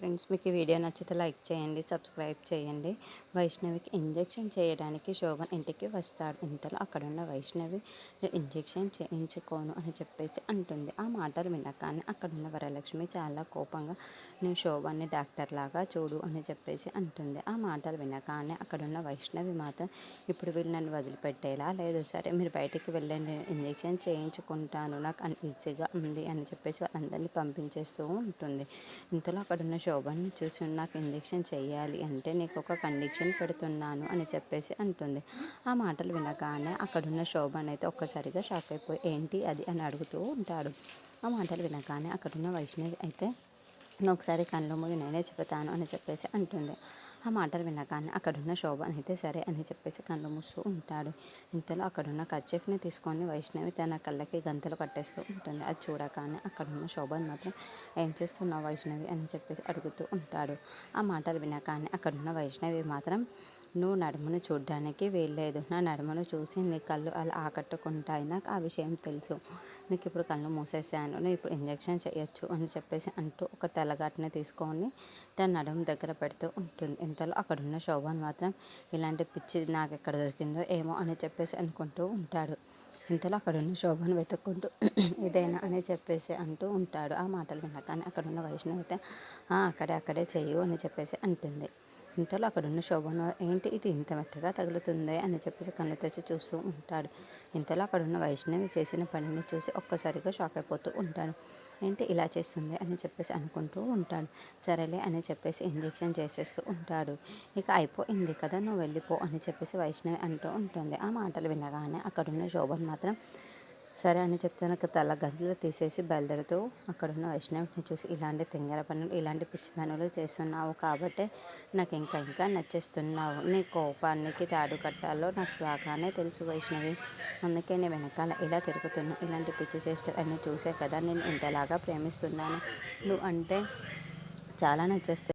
Friends, మీకు ఈ video నచ్చితే లైక్ చేయండి, సబ్స్క్రైబ్ చేయండి. వైష్ణవికి ఇంజెక్షన్ చేయడానికి శోభన్ ఇంటికి వస్తాడు. ఇంతలో అక్కడున్న వైష్ణవి ఇంజెక్షన్ చేయించుకోను అని చెప్పేసి అంటుంది. ఆ మాటలు వినగానే అక్కడున్న వరలక్ష్మి చాలా కోపంగా నువ్వు శోభన్ని డాక్టర్ లాగా చూడు అని చెప్పేసి అంటుంది. ఆ మాటలు వినగానే అక్కడున్న వైష్ణవి మాత్రం ఇప్పుడు వీళ్ళు నన్ను వదిలిపెట్టేలా లేదు, సరే మీరు బయటికి వెళ్ళండి, ఇంజెక్షన్ చేయించుకుంటాను, నాకు ఈజీగా ఉంది అని చెప్పేసి వాళ్ళందరినీ పంపించేస్తూ ఉంటుంది. ఇంతలో అక్కడున్న శోభన్ని చూసి నాకు ఇంజెక్షన్ చేయాలి అంటే నీకు ఒక కండిషన్ పెడుతున్నాను అని చెప్పేసి అంటుంది. ఆ మాటలు వినగానే అక్కడున్న శోభన్ అయితే ఒక్కసారిగా షాక్ అయిపోయి ఏంటి అది అని అడుగుతూ ఉంటాడు. ఆ మాటలు వినగానే అక్కడున్న వైష్ణవి అయితే నువ్వు ఒకసారి కళ్ళు మూయి నేనే చెబుతాను అని చెప్పేసి అంటుంది. ఆ మాటలు వినగానే అక్కడున్న శోభన్ అయితే సరే అని చెప్పేసి కళ్ళు మూస్తూ ఉంటాడు. ఇంతలో అక్కడున్న కర్చీఫ్ని తీసుకొని వైష్ణవి తన కళ్ళకి గంతలు కట్టేస్తూ ఉంటుంది. అది చూడగానే అక్కడున్న శోభన్ మాత్రం ఏం చేస్తున్నావు వైష్ణవి అని చెప్పేసి అడుగుతూ ఉంటాడు. ఆ మాటలు వినగానే అక్కడున్న వైష్ణవి మాత్రం నువ్వు నడుమును చూడ్డానికి వీల్లేదు, నా నడుమును చూసి నీ కళ్ళు అలా ఆకట్టుకుంటాయి, నాకు ఆ విషయం తెలుసు, నీకు ఇప్పుడు కళ్ళు మూసేసాను, నువ్వు ఇప్పుడు ఇంజెక్షన్ చేయొచ్చు అని చెప్పేసి అంటూ ఒక తెల్లగాటని తీసుకొని తన నడుము దగ్గర పెడుతూ ఉంటుంది. ఇంతలో అక్కడున్న శోభన్ మాత్రం ఇలాంటి పిచ్చి నాకు ఎక్కడ దొరికిందో ఏమో అని చెప్పేసి అనుకుంటూ ఉంటాడు. ఇంతలో అక్కడున్న శోభను వెతుక్కుంటూ ఇదేనా అని చెప్పేసి అంటూ ఉంటాడు. ఆ మాటలు వినగానే అక్కడున్న వైష్ణవి అయితే అక్కడే చెయ్యు అని చెప్పేసి అంటుంది. ఇంతలో అక్కడున్న శోభను ఏంటి ఇది ఇంత మెత్తగా తగులుతుందే అని చెప్పేసి కళ్ళు తెచ్చి చూస్తూ ఉంటాడు. ఇంతలో అక్కడున్న వైష్ణవి చేసిన పనిని చూసి ఒక్కసారిగా షాక్ అయిపోతూ ఉంటాడు. ఏంటి ఇలా చేస్తుంది అని చెప్పేసి అనుకుంటూ ఉంటాడు. సరేలే అని చెప్పేసి ఇంజెక్షన్ చేసేస్తూ ఉంటాడు. ఇక అయిపోయింది కదా, నువ్వు వెళ్ళిపో అని చెప్పేసి వైష్ణవి అంటూ ఉంటుంది. ఆ మాటలు వినగానే అక్కడున్న శోభన్ మాత్రం సరే అని చెప్తే నాకు తల గంటలు తీసేసి బయలుదేరుతూ అక్కడున్న వైష్ణవిని చూసి ఇలాంటి తింగర పనులు, ఇలాంటి పిచ్చి పనులు చేస్తున్నావు కాబట్టి నాకు ఇంకా నచ్చేస్తున్నావు, నీ కోపానికి తాడు కట్టాలో నాకు బాగానే తెలుసు వైష్ణవి, అందుకే నేను వెనకాల ఇలా తిరుగుతున్నా, ఇలాంటి పిచ్చి చేష్టలు అన్నీ చూసే కదా నేను ఇంతలాగా ప్రేమిస్తున్నాను, నువ్వు అంటే చాలా నచ్చేస్తుంది.